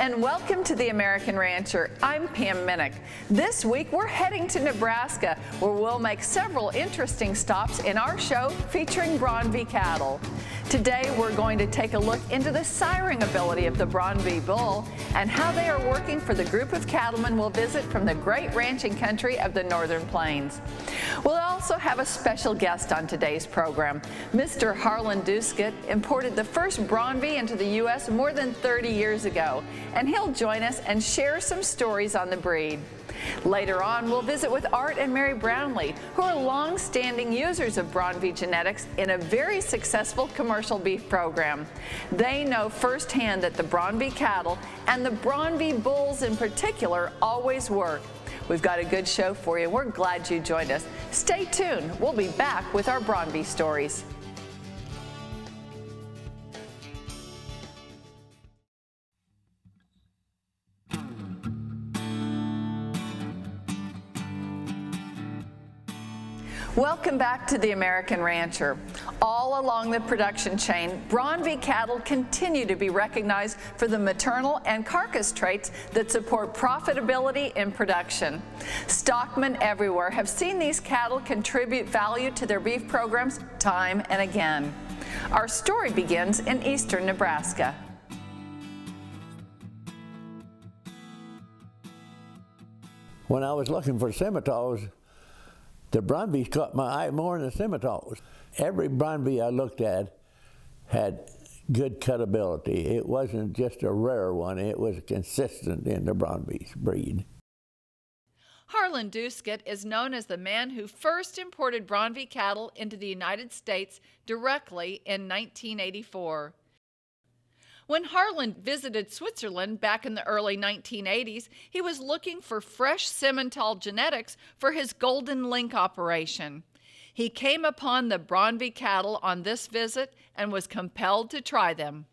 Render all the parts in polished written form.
and welcome to The American Rancher. I'm Pam Minnick. This week we're heading to Nebraska, where we'll make several interesting stops in our show featuring Braunvieh cattle. Today we're going to take a look into the siring ability of the Braunvieh bull and how they are working for the group of cattlemen we'll visit from the great ranching country of the Northern Plains. We'll also have a special guest on today's program. Mr. Harlan Duskett imported the first Braunvieh into the U.S. more than 30 years ago, and he'll join us and share some stories on the breed. Later on, we'll visit with Art and Mary Brownlee, who are long-standing users of Braunvieh genetics in a very successful commercial beef program. They know firsthand that the Braunvieh cattle, and the Braunvieh bulls in particular, always work. We've got a good show for you. We're glad you joined us. Stay tuned. We'll be back with our Braunvieh stories. Welcome back to The American Rancher. All along the production chain, Braunvieh cattle continue to be recognized for the maternal and carcass traits that support profitability in production. Stockmen everywhere have seen these cattle contribute value to their beef programs time and again. Our story begins in eastern Nebraska. When I was looking for Simmentals, the Braunviehs caught my eye more than the Simmentals. Every Braunvieh I looked at had good cutability. It wasn't just a rare one, it was consistent in the Braunvieh breed. Harlan Duskett is known as the man who first imported Braunvieh cattle into the United States directly in 1984. When Harlan visited Switzerland back in the early 1980s, he was looking for fresh Simmental genetics for his Golden Link operation. He came upon the Braunvieh cattle on this visit and was compelled to try them.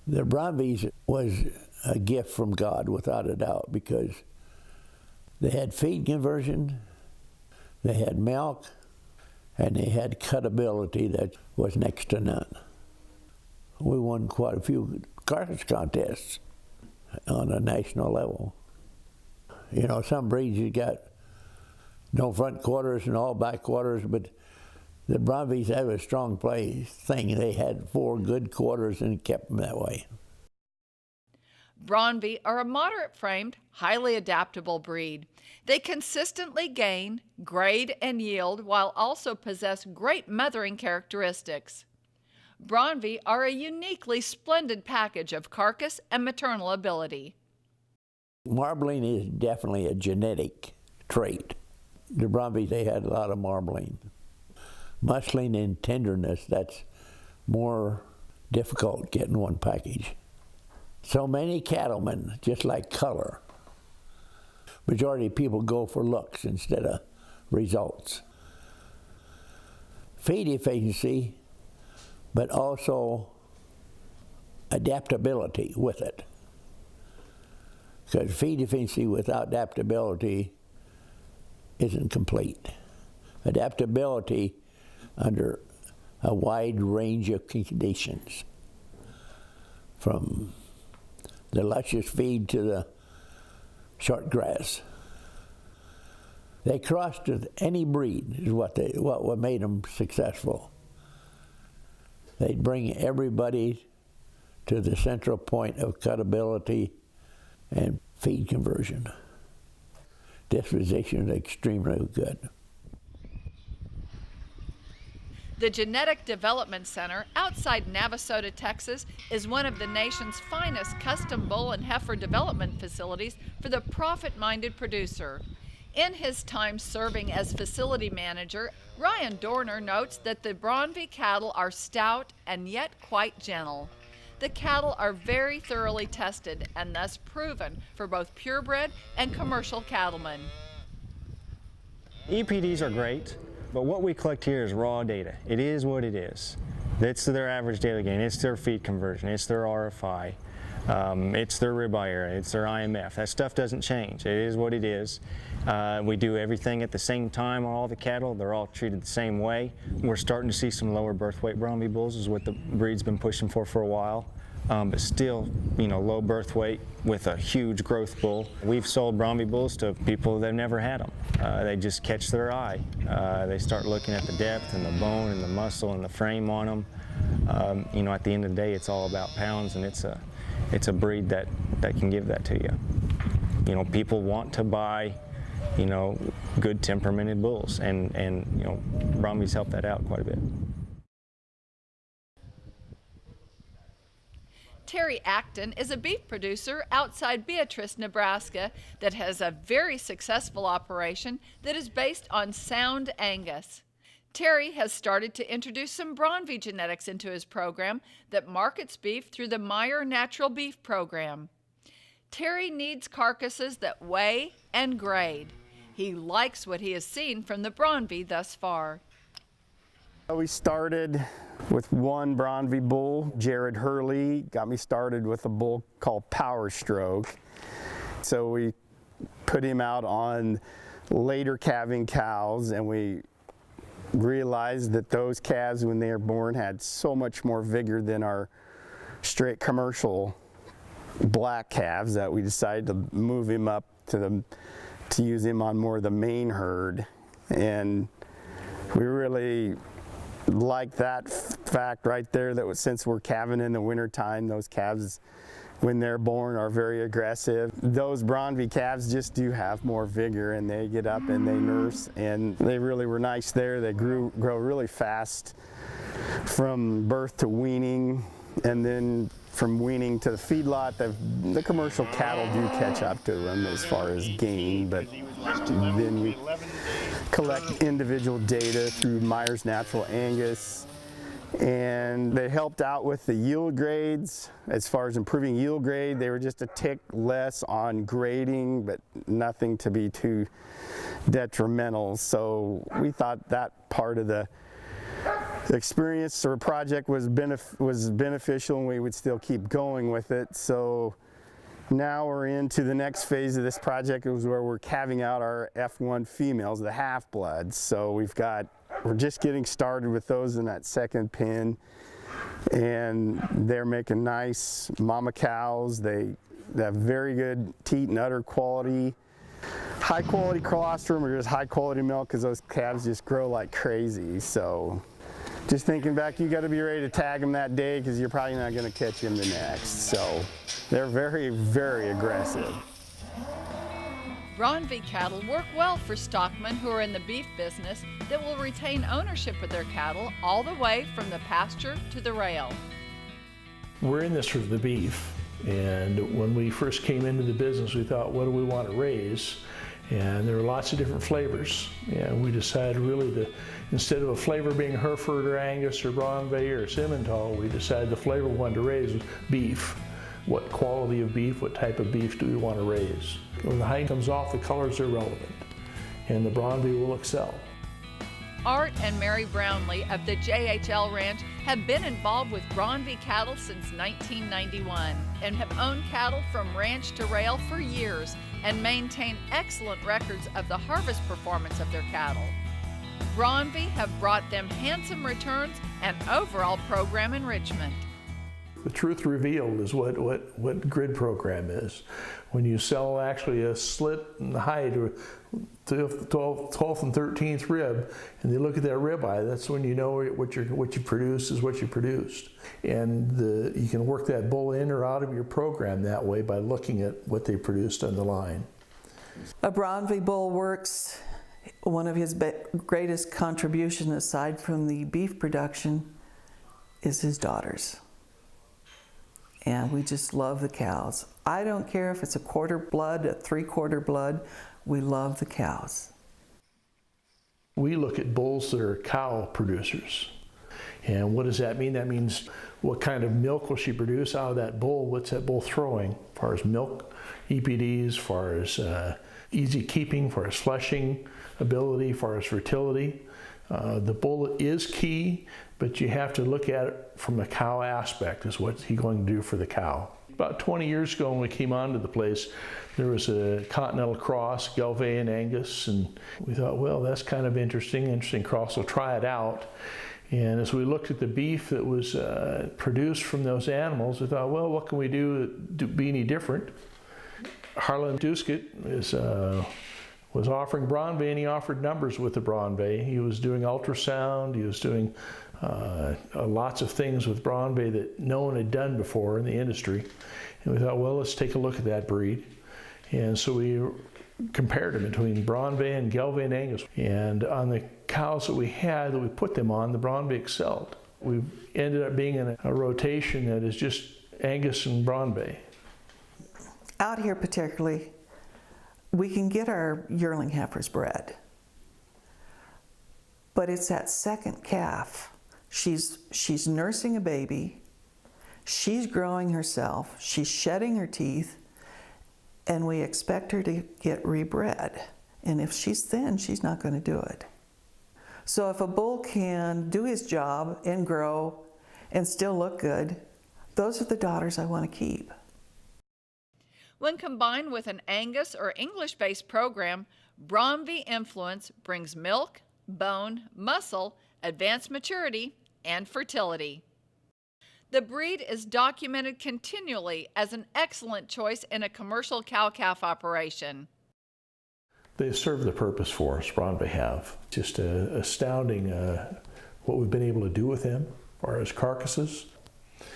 The Braunviehs was a gift from God, without a doubt, because they had feed conversion, they had milk, and they had cutability that was next to none. We won quite a few carcass contests on a national level. You know, some breeds you got no front quarters and all back quarters, but the Braunviehs have a strong play thing. They had 4 good quarters and kept them that way. Braunvieh are a moderate-framed, highly adaptable breed. They consistently gain, grade, and yield while also possess great mothering characteristics. Braunvieh are a uniquely splendid package of carcass and maternal ability. Marbling is definitely a genetic trait. The Braunviehs, they had a lot of marbling. Muscling and tenderness, that's more difficult getting one package. So many cattlemen just like color. Majority of people go for looks instead of results. Feed efficiency, but also adaptability with it. Because feed efficiency without adaptability isn't complete. Adaptability under a wide range of conditions, from the luscious feed to the short grass. They crossed with any breed is what made them successful. They'd bring everybody to the central point of cutability and feed conversion. Disposition is extremely good. The Genetic Development Center outside Navasota, Texas, is one of the nation's finest custom bull and heifer development facilities for the profit-minded producer. In his time serving as facility manager, Ryan Dorner notes that the Braunvieh cattle are stout and yet quite gentle. The cattle are very thoroughly tested and thus proven for both purebred and commercial cattlemen. EPDs are great, but what we collect here is raw data. It is what it is. It's their average daily gain, it's their feed conversion, it's their RFI, it's their ribeye area, it's their IMF. That stuff doesn't change. It is what it is. We do everything at the same time on all the cattle. They're all treated the same way. We're starting to see some lower birth weight Braunvieh bulls, is what the breed's been pushing for a while. but still, low birth weight with a huge growth bull. We've sold Braunvieh bulls to people that have never had them. They just catch their eye. They start looking at the depth and the bone and the muscle and the frame on them. At the end of the day, it's all about pounds, and it's a breed that can give that to you. People want to buy, good temperamented bulls, and Braunvieh's helped that out quite a bit. Terry Acton is a beef producer outside Beatrice, Nebraska, that has a very successful operation that is based on sound Angus. Terry has started to introduce some Braunvieh genetics into his program that markets beef through the Meyer Natural Beef program. Terry needs carcasses that weigh and grade. He likes what he has seen from the Braunvieh thus far. We started with one Braunvieh bull. Jared Hurley got me started with a bull called Power Stroke. So we put him out on later calving cows, and we realized that those calves, when they were born, had so much more vigor than our straight commercial black calves that we decided to move him up to use him on more of the main herd. And we really like that fact right there, that since we're calving in the wintertime, those calves, when they're born, are very aggressive. Those Braunvieh calves just do have more vigor, and they get up and they nurse, and they really were nice there. They grow really fast from birth to weaning, and then from weaning to the feedlot. The commercial cattle do catch up to them as far as gain, but then we collect individual data through Meyer's Natural Angus, and they helped out with the yield grades. As far as improving yield grade, they were just a tick less on grading, but nothing to be too detrimental. So we thought that part of the experience or project was beneficial, and we would still keep going with it. So now we're into the next phase of this project, is where we're calving out our F1 females, the half-bloods. So we're just getting started with those in that second pen, and they're making nice mama cows. They have very good teat and udder quality. High quality colostrum, or just high quality milk, because those calves just grow like crazy. So just thinking back, you got to be ready to tag them that day, because you're probably not going to catch them the next. So they're very, very aggressive. Braunvieh cattle work well for stockmen who are in the beef business that will retain ownership of their cattle all the way from the pasture to the rail. We're in this for the beef, and when we first came into the business, we thought, what do we want to raise? And there were lots of different flavors, and we decided really to, instead of a flavor being Hereford or Angus or Braunvieh or Simmental, we decided the flavor we wanted to raise was beef. What quality of beef, what type of beef do we want to raise? When the hide comes off, the colors are relevant, and the Braunvieh will excel. Art and Mary Brownlee of the JHL Ranch have been involved with Braunvieh cattle since 1991 and have owned cattle from ranch to rail for years and maintain excellent records of the harvest performance of their cattle. Braunvieh have brought them handsome returns and overall program enrichment. The truth revealed is what grid program is. When you sell actually a slit in the hide, or 12th and 13th rib, and they look at that rib eye, that's when you know what you produce is what you produced. And you can work that bull in or out of your program that way by looking at what they produced on the line. A Braunvieh bull works, one of his greatest contributions aside from the beef production is his daughters. And we just love the cows. I don't care if it's a quarter blood, a three-quarter blood, we love the cows. We look at bulls that are cow producers. And what does that mean? That means what kind of milk will she produce out of that bull? What's that bull throwing? As far as milk, EPDs, as far as easy keeping, as far as fleshing ability, as far as fertility. The bull is key, but you have to look at it from the cow aspect, is what's he going to do for the cow. About 20 years ago when we came onto the place, there was a Continental cross, Galvey and Angus, and we thought, well, that's kind of interesting cross, so try it out. And as we looked at the beef that was produced from those animals, we thought, well, what can we do to be any different? Harlan Duskett was offering Braunvieh, and he offered numbers with the Braunvieh. He was doing ultrasound, he was doing lots of things with Braunvieh that no one had done before in the industry. And we thought, well, let's take a look at that breed. And so we compared them between Braunvieh and Gelbvieh and Angus. And on the cows that we had, that we put them on, the Braunvieh excelled. We ended up being in a rotation that is just Angus and Braunvieh. Out here particularly, we can get our yearling heifers bred, but it's that second calf. She's nursing a baby, she's growing herself, she's shedding her teeth, and we expect her to get rebred. And if she's thin, she's not going to do it. So if a bull can do his job and grow and still look good, those are the daughters I want to keep. When combined with an Angus or English-based program, Braunvieh influence brings milk, bone, muscle, advanced maturity, and fertility. The breed is documented continually as an excellent choice in a commercial cow-calf operation. They've served the purpose for us, Braunvieh have. Just astounding what we've been able to do with them as far as carcasses.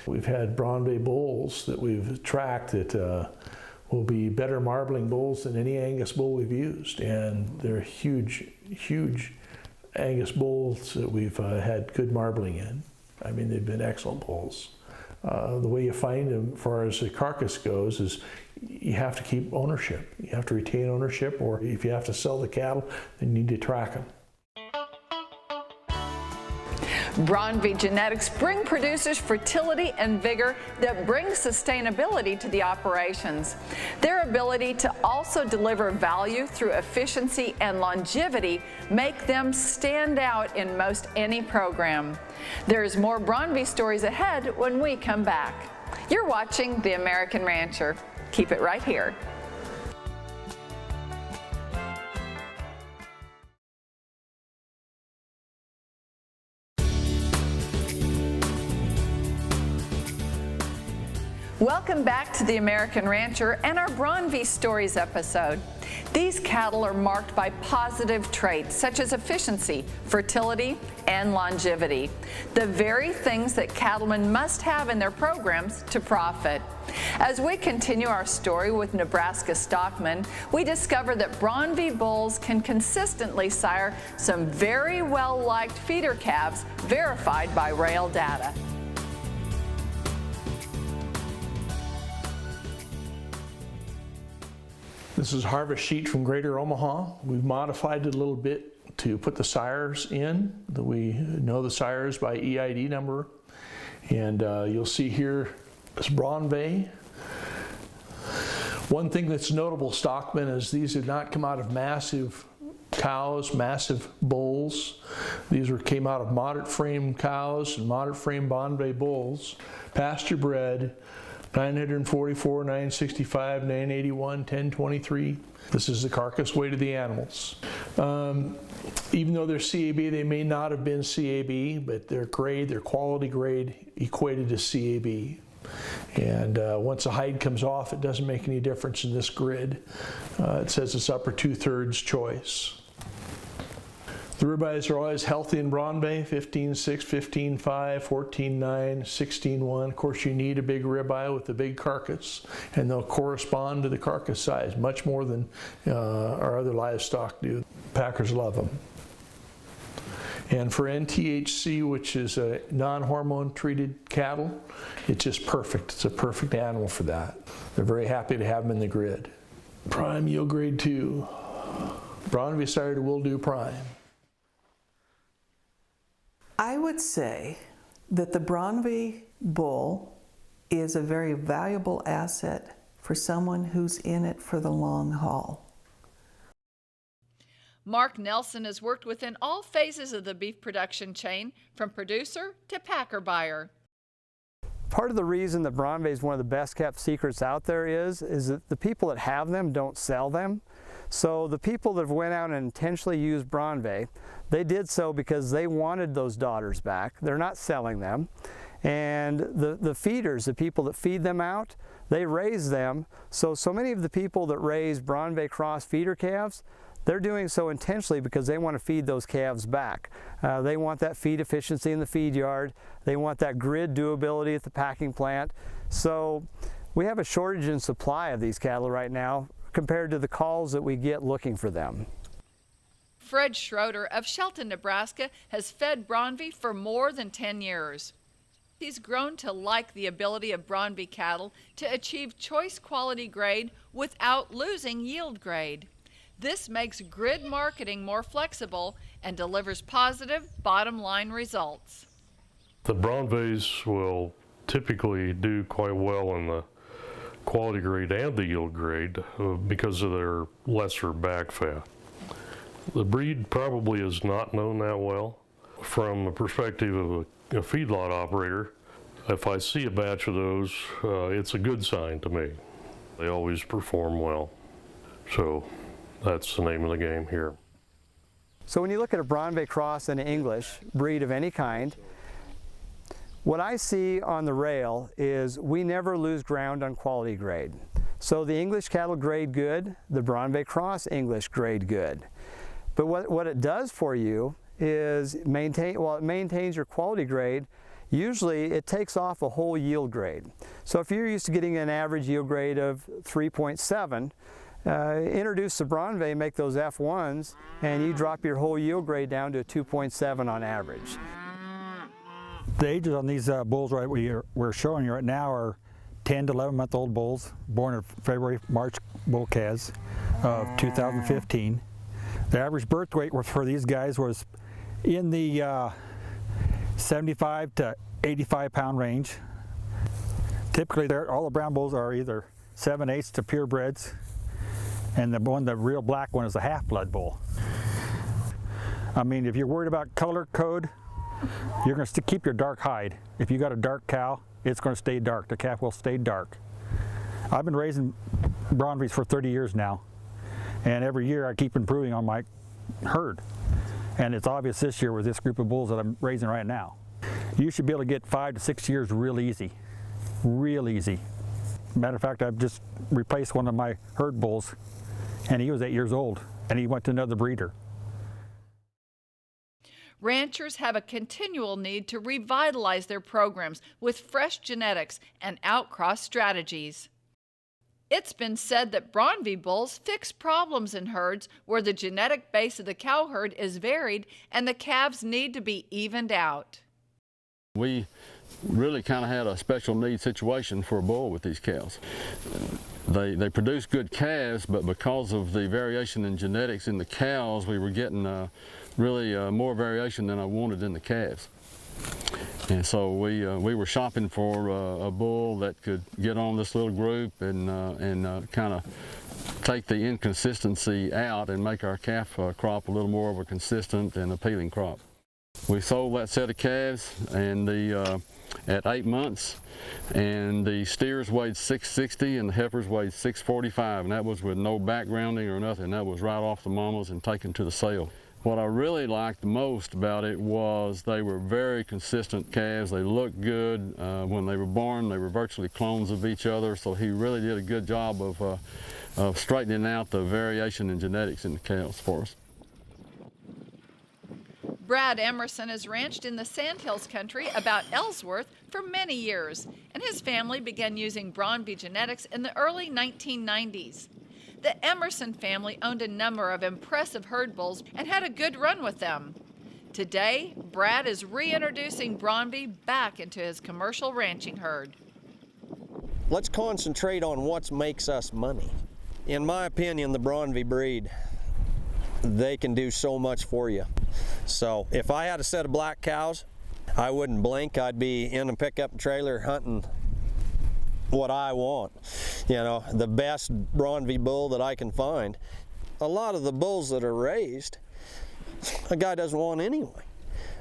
We've had Braunvieh bulls that we've tracked that will be better marbling bulls than any Angus bull we've used. And they're huge, huge Angus bulls that we've had good marbling in. I mean, they've been excellent bulls. The way you find them, as far as the carcass goes, is you have to keep ownership. You have to retain ownership, or if you have to sell the cattle, then you need to track them. Braunvieh genetics bring producers fertility and vigor that brings sustainability to the operations. Their ability to also deliver value through efficiency and longevity make them stand out in most any program. There's more Braunvieh stories ahead when we come back. You're watching The American Rancher. Keep it right here. Welcome back to The American Rancher and our Braunvieh Stories episode. These cattle are marked by positive traits such as efficiency, fertility, and longevity, the very things that cattlemen must have in their programs to profit. As we continue our story with Nebraska stockmen, we discover that Braunvieh bulls can consistently sire some very well-liked feeder calves verified by rail data. This is a harvest sheet from Greater Omaha. We've modified it a little bit to put the sires in, that we know the sires by EID number. And you'll see here this Braunvieh. One thing that's notable, stockmen, is these did not come out of massive cows, massive bulls. These came out of moderate frame cows and moderate frame Braunvieh bulls, pasture bred, 944, 965, 981, 1023. This is the carcass weight of the animals. Even though they're CAB, they may not have been CAB, but their grade, their quality grade equated to CAB. And once the hide comes off, it doesn't make any difference in this grid. It says it's upper 2/3 choice. The ribeyes are always healthy in Braunvieh, 15.6, 15.5, 14.9, 16.1. Of course, you need a big ribeye with a big carcass, and they'll correspond to the carcass size much more than our other livestock do. Packers love them. And for NTHC, which is a non-hormone treated cattle, it's just perfect. It's a perfect animal for that. They're very happy to have them in the grid. Prime yield grade 2. Braunvieh sire to will do prime. I would say that the Braunvieh bull is a very valuable asset for someone who's in it for the long haul. Mark Nelson has worked within all phases of the beef production chain, from producer to packer buyer. Part of the reason that Braunvieh is one of the best kept secrets out there is that the people that have them don't sell them. So the people that went out and intentionally used Braunvieh, they did so because they wanted those daughters back. They're not selling them. And the feeders, the people that feed them out, they raise them. So many of the people that raise Braunvieh cross feeder calves, they're doing so intentionally because they want to feed those calves back. They want that feed efficiency in the feed yard. They want that grid doability at the packing plant. So we have a shortage in supply of these cattle right now compared to the calls that we get looking for them. Fred Schroeder of Shelton, Nebraska has fed Braunvieh for more than 10 years. He's grown to like the ability of Braunvieh cattle to achieve choice quality grade without losing yield grade. This makes grid marketing more flexible and delivers positive bottom line results. The Braunviehs will typically do quite well in the quality grade and the yield grade because of their lesser back fat. The breed probably is not known that well. From the perspective of a feedlot operator, if I see a batch of those, it's a good sign to me. They always perform well. So that's the name of the game here. So when you look at a Braunvieh cross and an English breed of any kind, what I see on the rail is we never lose ground on quality grade. So the English cattle grade good, the Braunvieh cross English grade good. But what it does for you is it maintains your quality grade. Usually it takes off a whole yield grade. So if you're used to getting an average yield grade of 3.7, introduce the Braunvieh, make those F1s, and you drop your whole yield grade down to a 2.7 on average. The ages on these bulls we're showing you right now are 10 to 11-month-old bulls, born in February, March bull calves of 2015. The average birth weight for these guys was in the 75 to 85 pound range. Typically, all the brown bulls are either 7/8 to purebreds, and the real black one is a half-blood bull. I mean, if you're worried about color code, you're going to keep your dark hide. If you got a dark cow, it's going to stay dark. The calf will stay dark. I've been raising Braunviehs for 30 years now, and every year I keep improving on my herd. And it's obvious this year with this group of bulls that I'm raising right now. You should be able to get 5 to 6 years real easy. Real easy. Matter of fact, I've just replaced one of my herd bulls, and he was 8 years old, and he went to another breeder. Ranchers have a continual need to revitalize their programs with fresh genetics and outcross strategies. It's been said that Braunvieh bulls fix problems in herds where the genetic base of the cow herd is varied and the calves need to be evened out. We really kind of had a special need situation for a bull with these cows. They produce good calves, but because of the variation in genetics in the cows, we were getting really more variation than I wanted in the calves. And so we were shopping for a bull that could get on this little group and kind of take the inconsistency out and make our calf crop a little more of a consistent and appealing crop. We sold that set of calves and at 8 months, and the steers weighed 660 and the heifers weighed 645, and that was with no backgrounding or nothing. That was right off the mamas and taken to the sale. What I really liked the most about it was they were very consistent calves. They looked good. When they were born, they were virtually clones of each other, so he really did a good job of straightening out the variation in genetics in the cows for us. Brad Emerson has ranched in the Sandhills country about Ellsworth for many years, and his family began using Braunvieh genetics in the early 1990s. The Emerson family owned a number of impressive herd bulls and had a good run with them. Today, Brad is reintroducing Braunvieh back into his commercial ranching herd. Let's concentrate on what makes us money. In my opinion, the Braunvieh breed, they can do so much for you. So if I had a set of black cows, I wouldn't blink. I'd be in a pickup trailer hunting what I want. You know, the best Braunvieh bull that I can find. A lot of the bulls that are raised, a guy doesn't want anyway.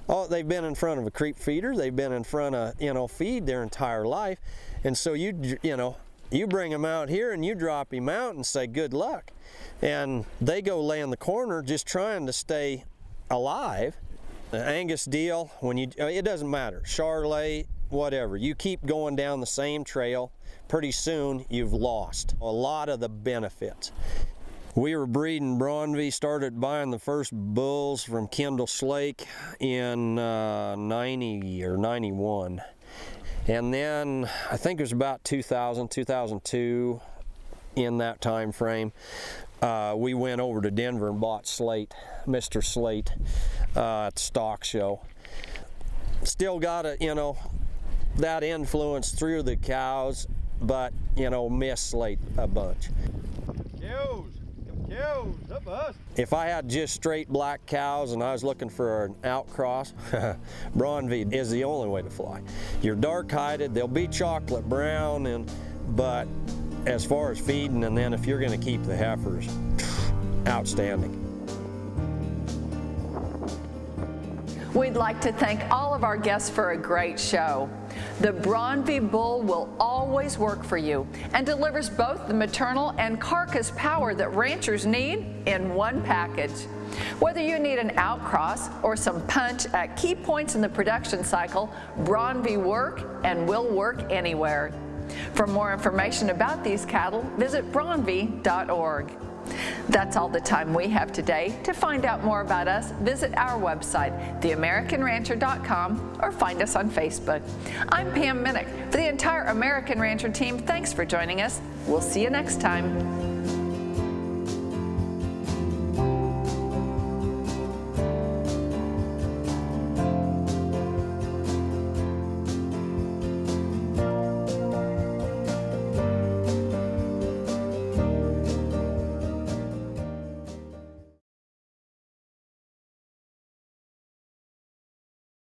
Oh, they've been in front of a creep feeder, they've been in front of, feed their entire life. And so you know, You bring him out here and you drop him out and say good luck. And they go lay in the corner just trying to stay alive. The Angus deal, it doesn't matter, Charolais, whatever. You keep going down the same trail, pretty soon you've lost a lot of the benefits. We were breeding Braunvieh, started buying the first bulls from Kendall Slake in 90 or 91. And then I think it was about 2000, 2002, in that time frame, we went over to Denver and bought Slate, Mr. Slate, at the stock show. Still got that influence through the cows, but miss Slate a bunch. If I had just straight black cows and I was looking for an outcross, Braunvieh is the only way to fly. You're dark-hided, they'll be chocolate brown, but as far as feeding, and then if you're going to keep the heifers, outstanding. We'd like to thank all of our guests for a great show. The Braunvieh bull will always work for you and delivers both the maternal and carcass power that ranchers need in one package. Whether you need an outcross or some punch at key points in the production cycle, Braunvieh work and will work anywhere. For more information about these cattle, visit braunvieh.org. That's all the time we have today. To find out more about us, visit our website, theamericanrancher.com, or find us on Facebook. I'm Pam Minnick. For the entire American Rancher team, thanks for joining us. We'll see you next time.